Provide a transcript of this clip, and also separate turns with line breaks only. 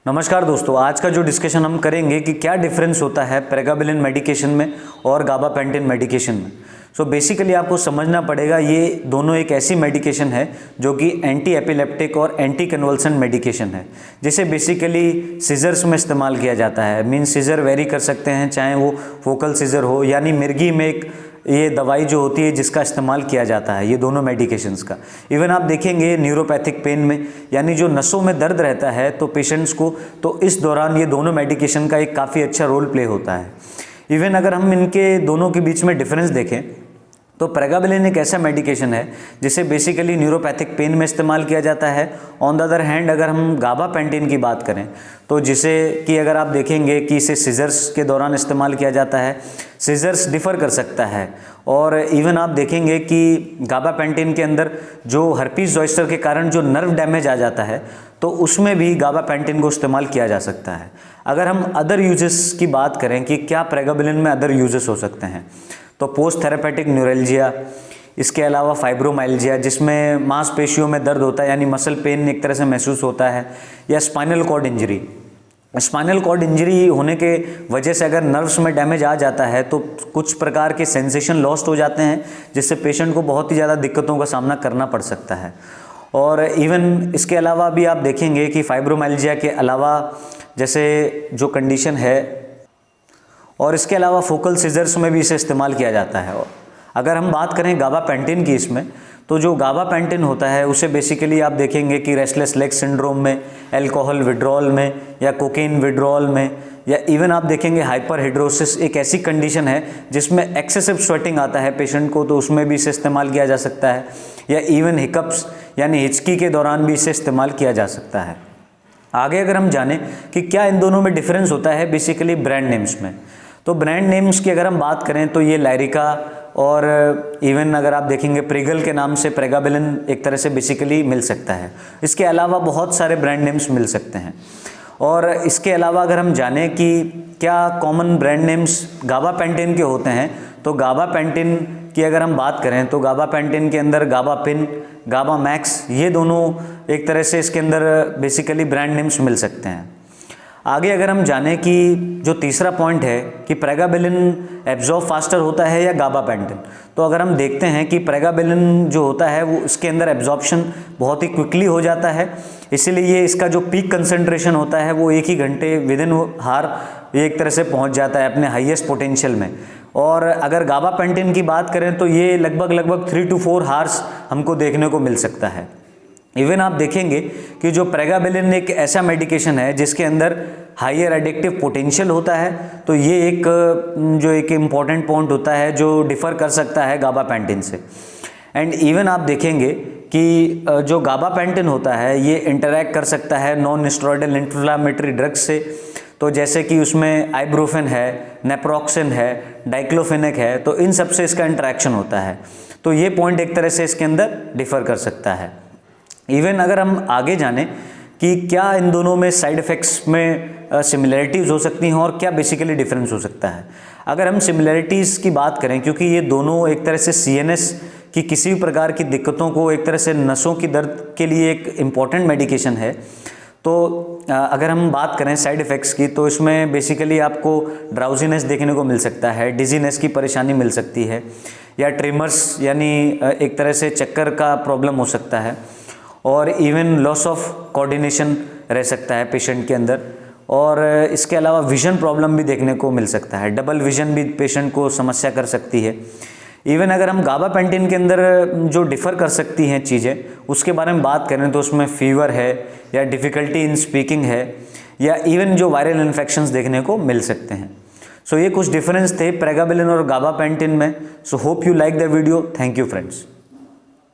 नमस्कार दोस्तों, आज का जो डिस्कशन हम करेंगे कि क्या डिफरेंस होता है प्रेगाबिलिन मेडिकेशन में और गाबापेंटिन मेडिकेशन में। सो बेसिकली आपको समझना पड़ेगा ये दोनों एक ऐसी मेडिकेशन है जो कि एंटी एपिलेप्टिक और एंटी कन्वल्सेंट मेडिकेशन है, जिसे बेसिकली सीजर्स में इस्तेमाल किया जाता है। मीन सीजर वेरी कर सकते हैं, चाहे वो फोकल सीजर हो यानी मिर्गी में एक ये दवाई जो होती है जिसका इस्तेमाल किया जाता है ये दोनों मेडिकेशंस का। इवन आप देखेंगे न्यूरोपैथिक पेन में यानी जो नसों में दर्द रहता है तो पेशेंट्स को, तो इस दौरान ये दोनों मेडिकेशन का एक काफ़ी अच्छा रोल प्ले होता है। इवन अगर हम इनके दोनों के बीच में डिफरेंस देखें तो प्रेगाबिलिन एक ऐसा मेडिकेशन है जिसे बेसिकली न्यूरोपैथिक पेन में इस्तेमाल किया जाता है। ऑन द अदर हैंड अगर हम गाबापेंटिन की बात करें तो जिसे कि अगर आप देखेंगे कि इसे सीजर्स के दौरान इस्तेमाल किया जाता है। सीजर्स डिफ़र कर सकता है और इवन आप देखेंगे कि गाबापेंटिन के अंदर जो हर्पीज ज़ॉइस्टर के कारण जो नर्व डैमेज आ जाता है तो उसमें भी गाबापेंटिन को इस्तेमाल किया जा सकता है। अगर हम अदर यूजेस की बात करें कि क्या प्रेगाबिलिन में अदर यूजेस हो सकते हैं तो पोस्ट थेरेपेटिक न्यूरल्जिया, इसके अलावा फाइब्रोमाइल्जिया जिसमें मांसपेशियों में दर्द होता है यानी मसल पेन एक तरह से महसूस होता है, या spinal cord injury. Spinal cord injury होने के वजह से अगर नर्व्स में डैमेज आ जाता है तो कुछ प्रकार के सेंसेशन लॉस्ट हो जाते हैं जिससे पेशेंट को बहुत ही ज़्यादा दिक्कतों का सामना करना पड़ सकता है। और इवन इसके अलावा भी आप देखेंगे कि फाइब्रोमाइल्जिया के अलावा जैसे जो कंडीशन है और इसके अलावा फोकल सीजर्स में भी इसे इस्तेमाल किया जाता है। और अगर हम बात करें गाबापेंटिन की इसमें तो जो गाबापेंटिन होता है उसे बेसिकली आप देखेंगे कि रेस्टलेस लेग सिंड्रोम में, अल्कोहल विड्रॉल में या कोकेन विड्रॉल में, या इवन आप देखेंगे हाइपरहिड्रोसिस एक ऐसी कंडीशन है जिसमें एक्सेसिव स्वेटिंग आता है पेशेंट को, तो उसमें भी इसे इस्तेमाल किया जा सकता है। या इवन हिकअप्स यानी हिचकी के दौरान भी इसे इस्तेमाल किया जा सकता है। आगे अगर हम जानें कि क्या इन दोनों में डिफरेंस होता है बेसिकली ब्रांड नेम्स में, तो ब्रांड नेम्स की अगर हम बात करें तो ये लाइरिका और इवन अगर आप देखेंगे प्रिगल के नाम से प्रेगाबिलिन एक तरह से बेसिकली मिल सकता है। इसके अलावा बहुत सारे ब्रांड नेम्स मिल सकते हैं। और इसके अलावा अगर हम जानें कि क्या कॉमन ब्रांड नेम्स गाबापेंटिन के होते हैं तो गाबापेंटिन की अगर हम बात करें तो गाबापेंटिन के अंदर गाबापिन, गाबामैक्स ये दोनों एक तरह से इसके अंदर बेसिकली ब्रांड नेम्स मिल सकते हैं। आगे अगर हम जानें कि जो तीसरा पॉइंट है कि प्रेगाबिलिन एब्जॉर्ब फास्टर होता है या गाबापेंटिन, तो अगर हम देखते हैं कि प्रेगाबिलिन जो होता है वो इसके अंदर एब्जॉर्प्शन बहुत ही क्विकली हो जाता है, इसीलिए ये इसका जो पीक कंसंट्रेशन होता है वो 1 ही घंटे विदिन हार ये एक तरह से पहुंच जाता है अपने हाईएस्ट पोटेंशियल में। और अगर गाबापेंटिन की बात करें तो ये लगभग 3 to 4 हार्स हमको देखने को मिल सकता है। इवन आप देखेंगे कि जो प्रेगाबिलिन एक ऐसा मेडिकेशन है जिसके अंदर हायर एडिक्टिव पोटेंशियल होता है, तो ये एक इम्पॉर्टेंट पॉइंट होता है जो डिफ़र कर सकता है गाबापेंटिन से। एंड इवन आप देखेंगे कि जो गाबापेंटिन होता है ये इंटरैक्ट कर सकता है नॉन स्टेरॉयडल इन्फ्लेमेटरी ड्रग्स से, तो जैसे कि उसमें आइब्रोफेन है, नेप्रोक्सिन है, डाइक्लोफेनेक है, तो इन सब से इसका इंटरेक्शन होता है। तो ये पॉइंट एक तरह से इसके अंदर डिफ़र कर सकता है। इवन अगर हम आगे जानें कि क्या इन दोनों में साइड इफ़ेक्ट्स में सिमिलरिटीज़ हो सकती हैं और क्या बेसिकली डिफरेंस हो सकता है। अगर हम सिमिलरिटीज़ की बात करें, क्योंकि ये दोनों एक तरह से सीएनएस की किसी भी प्रकार की दिक्कतों को एक तरह से नसों की दर्द के लिए एक इम्पॉर्टेंट मेडिकेशन है, तो अगर हम बात करें साइड इफ़ेक्ट्स की तो इसमें बेसिकली आपको ड्राउजीनेस देखने को मिल सकता है, डिजीनेस की परेशानी मिल सकती है, या ट्रिमर्स यानी एक तरह से चक्कर का प्रॉब्लम हो सकता है, और इवन लॉस ऑफ कोऑर्डिनेशन रह सकता है पेशेंट के अंदर। और इसके अलावा विज़न प्रॉब्लम भी देखने को मिल सकता है, डबल विज़न भी पेशेंट को समस्या कर सकती है। इवन अगर हम गाबापेंटिन के अंदर जो डिफ़र कर सकती हैं चीज़ें उसके बारे में बात करें तो उसमें फीवर है, या डिफ़िकल्टी इन स्पीकिंग है, या इवन जो वायरल इन्फेक्शंस देखने को मिल सकते हैं। सो ये कुछ डिफरेंस थे प्रेगाबिलिन और गाबापेंटिन में। So hope you like the video. Thank you friends.